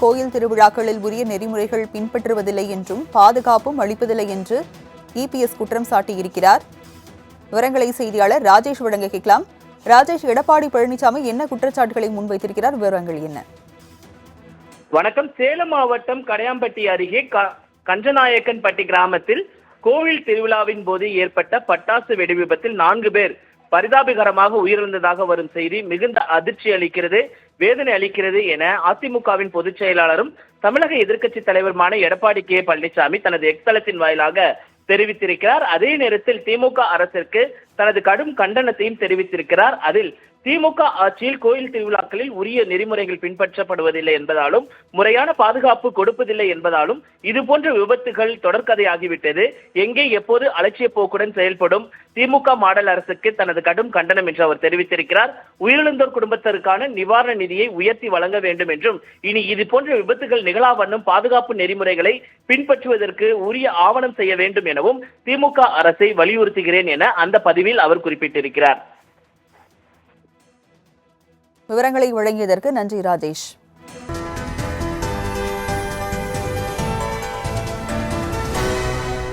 கோயில் திருவிழாக்களில் உரிய நெறிமுறைகள் பின்பற்றுவதில்லை என்றும் பாதுகாப்பும் அளிப்பதில்லை என்று இபிஎஸ் குற்றம் சாட்டியிருக்கிறார். விவரங்களை செய்தியாளர் ராஜேஷ் வழங்க கேட்கலாம். ராஜேஷ், எடப்பாடி பழனிசாமி என்ன குற்றச்சாட்டுகளை முன்வைத்திருக்கிறார்? விவரங்கள் என்ன? வணக்கம். சேலம் மாவட்டம் கடையாம்பட்டி அருகே கஞ்சநாயக்கன்பட்டி கிராமத்தில் கோவில் திருவிழாவின் போது ஏற்பட்ட பட்டாசு வெடி விபத்தில் 4 பேர் பரிதாபகரமாக உயிரிழந்ததாக வரும் செய்தி மிகுந்த அதிர்ச்சி அளிக்கிறது, வேதனை அளிக்கிறது என அதிமுகவின் பொதுச் செயலாளரும் தமிழக எதிர்க்கட்சி தலைவருமான எடப்பாடி கே பழனிசாமி தனது எக்ஸ்தலத்தின் வாயிலாக தெரிவித்திருக்கிறார். அதே நேரத்தில் திமுக அரசிற்கு தனது கடும் கண்டனத்தையும் தெரிவித்திருக்கிறார். அதில் திமுக ஆட்சியில் கோயில் திருவிழாக்களில் உரிய நெறிமுறைகள் பின்பற்றப்படுவதில்லை என்பதாலும் முறையான பாதுகாப்பு கொடுப்பதில்லை என்பதாலும் இதுபோன்ற விபத்துகள் தொடர்கதையாகிவிட்டது. எங்கே எப்போது அலட்சிய போக்குடன் செயல்படும் திமுக மாடல் அரசுக்கு தனது கடும் கண்டனம் என்று அவர் தெரிவித்திருக்கிறார். உயிரிழந்தோர் குடும்பத்திற்கான நிவாரண நிதியை உயர்த்தி வழங்க வேண்டும் என்றும் இனி இதுபோன்ற விபத்துகள் நிகழாவண்ணும் பாதுகாப்பு நெறிமுறைகளை பின்பற்றுவதற்கு உரிய ஆவணம் செய்ய வேண்டும் எனவும் திமுக அரசை வலியுறுத்துகிறேன் என அந்த பதிவில் அவர் குறிப்பிட்டிருக்கிறார். விவரங்களை வழங்கியதற்கு நன்றி ராஜேஷ்.